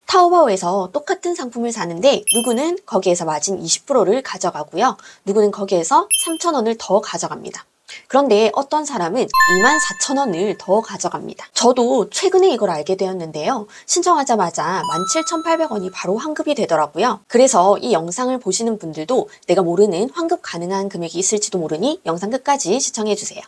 타오바오에서 똑같은 상품을 사는데 누구는 거기에서 마진 20%를 가져가고요. 누구는 거기에서 3,000원을 더 가져갑니다. 그런데 어떤 사람은 24,000원을 더 가져갑니다. 저도 최근에 이걸 알게 되었는데요. 신청하자마자 17,800원이 바로 환급이 되더라고요. 그래서 이 영상을 보시는 분들도 내가 모르는 환급 가능한 금액이 있을지도 모르니 영상 끝까지 시청해주세요.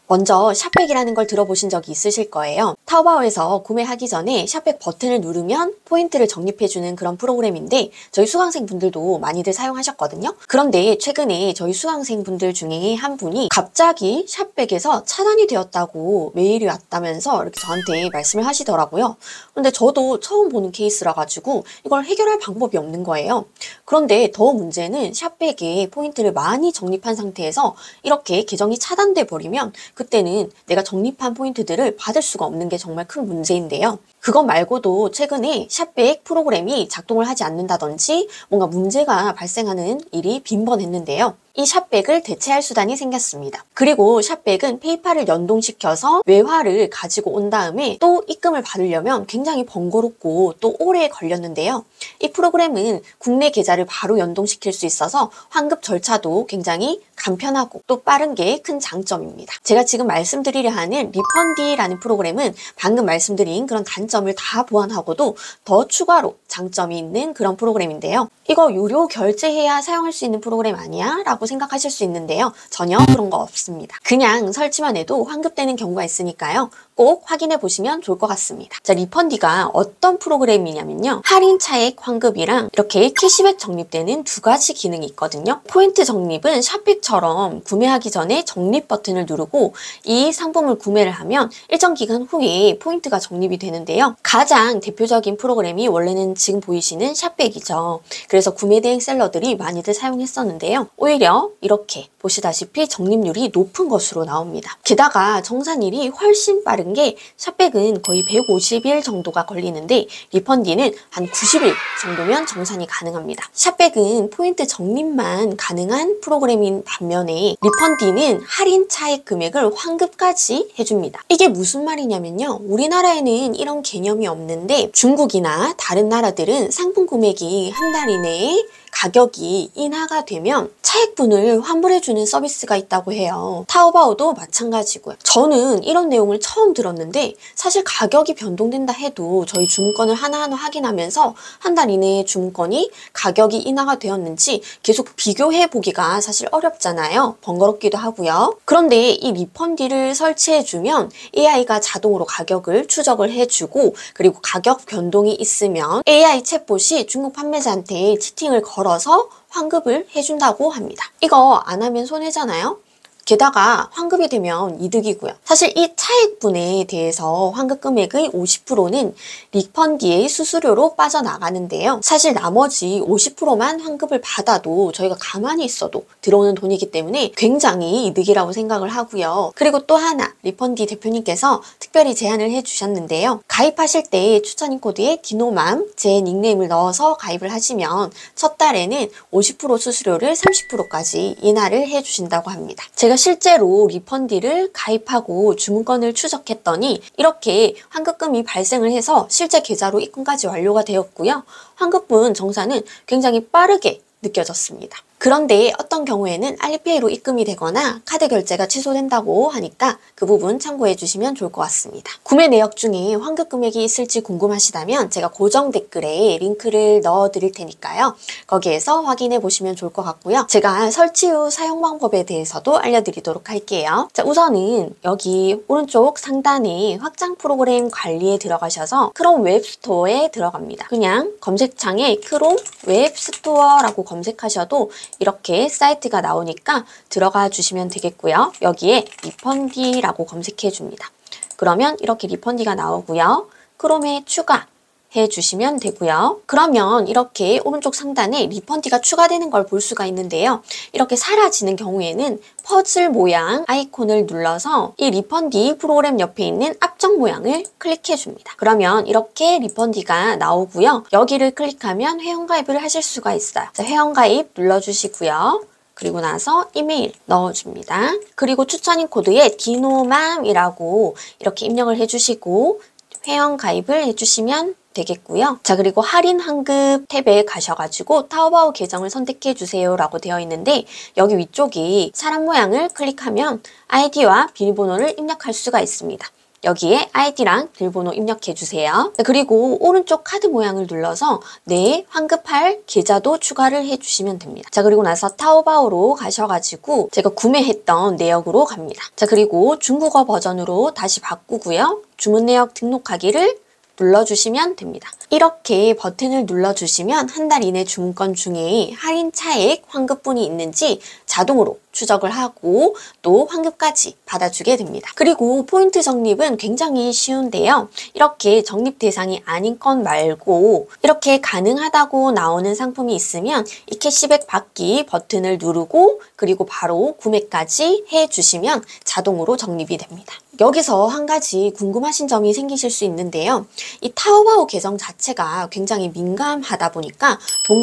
먼저 샵백이라는 걸 들어보신 적이 있으실 거예요. 타오바오에서 구매하기 전에 샵백 버튼을 누르면 포인트를 적립해주는 그런 프로그램인데 저희 수강생분들도 많이들 사용하셨거든요. 그런데 최근에 저희 수강생분들 중에 한 분이 갑자기 샵백에서 차단이 되었다고 메일이 왔다면서 이렇게 저한테 말씀을 하시더라고요. 그런데 저도 처음 보는 케이스라 가지고 이걸 해결할 방법이 없는 거예요. 그런데 더 문제는 샵백에 포인트를 많이 적립한 상태에서 이렇게 계정이 차단돼 버리면 그때는 내가 적립한 포인트들을 받을 수가 없는 게 정말 큰 문제인데요. 그것 말고도 최근에 샵백 프로그램이 작동을 하지 않는다든지 뭔가 문제가 발생하는 일이 빈번했는데요. 이 샵백을 대체할 수단이 생겼습니다. 그리고 샵백은 페이팔을 연동시켜서 외화를 가지고 온 다음에 또 입금을 받으려면 굉장히 번거롭고 또 오래 걸렸는데요. 이 프로그램은 국내 계좌를 바로 연동시킬 수 있어서 환급 절차도 굉장히 간편하고 또 빠른 게 큰 장점입니다. 제가 지금 말씀드리려 하는 리펀디라는 프로그램은 방금 말씀드린 그런 단점을 다 보완하고도 더 추가로 장점이 있는 그런 프로그램인데요. 이거 유료 결제해야 사용할 수 있는 프로그램 아니야? 라고 생각하실 수 있는데요. 전혀 그런 거 없습니다. 그냥 설치만 해도 환급되는 경우가 있으니까요. 꼭 확인해 보시면 좋을 것 같습니다. 자, 리펀디가 어떤 프로그램이냐면요. 할인 차액 환급이랑 이렇게 캐시백 적립되는 두 가지 기능이 있거든요. 포인트 적립은 샵백처럼 구매하기 전에 적립 버튼을 누르고 이 상품을 구매를 하면 일정 기간 후에 포인트가 적립이 되는데요. 가장 대표적인 프로그램이 원래는 지금 보이시는 샵백이죠. 그래서 구매 대행 셀러들이 많이들 사용했었는데요. 오히려 이렇게 보시다시피 적립률이 높은 것으로 나옵니다. 게다가 정산일이 훨씬 빠른 게 샵백은 거의 150일 정도가 걸리는데 리펀디는 한 90일 정도면 정산이 가능합니다. 샵백은 포인트 적립만 가능한 프로그램인 반면에 리펀디는 할인 차액 금액을 환급까지 해줍니다. 이게 무슨 말이냐면요. 우리나라에는 이런 개념이 없는데 중국이나 다른 나라들은 상품 구매기 한 달 이내에 가격이 인하가 되면 차액분을 환불해주는 서비스가 있다고 해요. 타오바오도 마찬가지고요. 저는 이런 내용을 처음 들었는데 사실 가격이 변동된다 해도 저희 주문권을 하나하나 확인하면서 한 달 이내에 주문권이 가격이 인하가 되었는지 계속 비교해보기가 사실 어렵잖아요. 번거롭기도 하고요. 그런데 이 리펀디를 설치해주면 AI가 자동으로 가격을 추적을 해주고 그리고 가격 변동이 있으면 AI 챗봇이 중국 판매자한테 채팅을 걸어서 환급을 해준다고 합니다. 이거 안 하면 손해잖아요. 게다가 환급이 되면 이득이고요. 사실 이 차액분에 대해서 환급 금액의 50%는 리펀디의 수수료로 빠져나가는데요. 사실 나머지 50%만 환급을 받아도 저희가 가만히 있어도 들어오는 돈이기 때문에 굉장히 이득이라고 생각을 하고요. 그리고 또 하나 리펀디 대표님께서 특별히 제안을 해주셨는데요. 가입하실 때 추천인 코드에 디노맘 제 닉네임을 넣어서 가입을 하시면 첫 달에는 50% 수수료를 30%까지 인하를 해주신다고 합니다. 제가 실제로 리펀디를 가입하고 주문권을 추적했더니 이렇게 환급금이 발생을 해서 실제 계좌로 입금까지 완료가 되었고요. 환급분 정산은 굉장히 빠르게 느껴졌습니다. 그런데 어떤 경우에는 알리페이로 입금이 되거나 카드 결제가 취소된다고 하니까 그 부분 참고해 주시면 좋을 것 같습니다. 구매 내역 중에 환급 금액이 있을지 궁금하시다면 제가 고정 댓글에 링크를 넣어 드릴 테니까요. 거기에서 확인해 보시면 좋을 것 같고요. 제가 설치 후 사용 방법에 대해서도 알려드리도록 할게요. 자, 우선은 여기 오른쪽 상단에 확장 프로그램 관리에 들어가셔서 크롬 웹스토어에 들어갑니다. 그냥 검색창에 크롬 웹스토어라고 검색하셔도 이렇게 사이트가 나오니까 들어가 주시면 되겠고요. 여기에 리펀디라고 검색해 줍니다. 그러면 이렇게 리펀디가 나오고요. 크롬에 추가해 주시면 되고요. 그러면 이렇게 오른쪽 상단에 리펀디가 추가되는 걸 볼 수가 있는데요. 이렇게 사라지는 경우에는 퍼즐 모양 아이콘을 눌러서 이 리펀디 프로그램 옆에 있는 앞쪽 모양을 클릭해 줍니다. 그러면 이렇게 리펀디가 나오고요. 여기를 클릭하면 회원가입을 하실 수가 있어요. 자, 회원가입 눌러주시고요. 그리고 나서 이메일 넣어줍니다. 그리고 추천인 코드에 디노맘이라고 이렇게 입력을 해주시고 회원 가입을 해주시면 되겠고요. 자, 그리고 할인 환급 탭에 가셔가지고 타오바오 계정을 선택해 주세요 라고 되어 있는데 여기 위쪽에 사람 모양을 클릭하면 아이디와 비밀번호를 입력할 수가 있습니다. 여기에 아이디랑 비밀번호 입력해 주세요. 그리고 오른쪽 카드 모양을 눌러서 내 환급할 계좌도 추가를 해주시면 됩니다. 자, 그리고 나서 타오바오로 가셔가지고 제가 구매했던 내역으로 갑니다. 자, 그리고 중국어 버전으로 다시 바꾸고요. 주문 내역 등록하기를 눌러주시면 됩니다. 이렇게 버튼을 눌러주시면 한 달 이내 주문건 중에 할인 차액 환급분이 있는지 자동으로 추적을 하고 또 환급까지 받아주게 됩니다. 그리고 포인트 적립은 굉장히 쉬운데요. 이렇게 적립 대상이 아닌 건 말고 이렇게 가능하다고 나오는 상품이 있으면 이 캐시백 받기 버튼을 누르고 그리고 바로 구매까지 해주시면 자동으로 적립이 됩니다. 여기서 한 가지 궁금하신 점이 생기실 수 있는데요. 이 타오바오 계정 자체가 굉장히 민감하다 보니까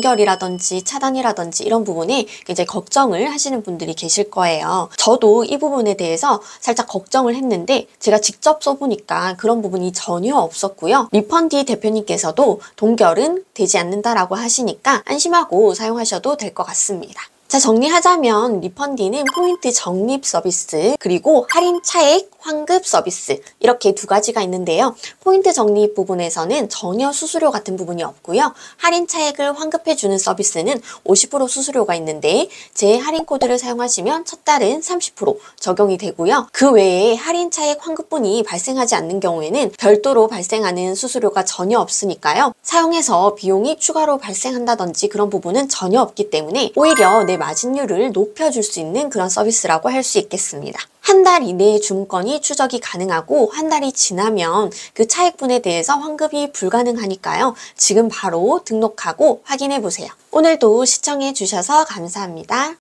동결이라든지 차단이라든지 이런 부분에 굉장히 걱정을 하시는 분들이 계실 거예요. 저도 이 부분에 대해서 살짝 걱정을 했는데 제가 직접 써보니까 그런 부분이 전혀 없었고요. 리펀디 대표님께서도 동결은 되지 않는다라고 하시니까 안심하고 사용하셔도 될 것 같습니다. 자, 정리하자면 리펀디는 포인트 적립 서비스 그리고 할인 차액 환급 서비스 이렇게 두 가지가 있는데요. 포인트 적립 부분에서는 전혀 수수료 같은 부분이 없고요. 할인 차액을 환급해주는 서비스는 50% 수수료가 있는데 제 할인 코드를 사용하시면 첫 달은 30% 적용이 되고요. 그 외에 할인 차액 환급분이 발생하지 않는 경우에는 별도로 발생하는 수수료가 전혀 없으니까요. 사용해서 비용이 추가로 발생한다든지 그런 부분은 전혀 없기 때문에 오히려 내 마진율을 높여줄 수 있는 그런 서비스라고 할 수 있겠습니다. 한 달 이내에 주문건이 추적이 가능하고 한 달이 지나면 그 차액분에 대해서 환급이 불가능하니까요. 지금 바로 등록하고 확인해 보세요. 오늘도 시청해 주셔서 감사합니다.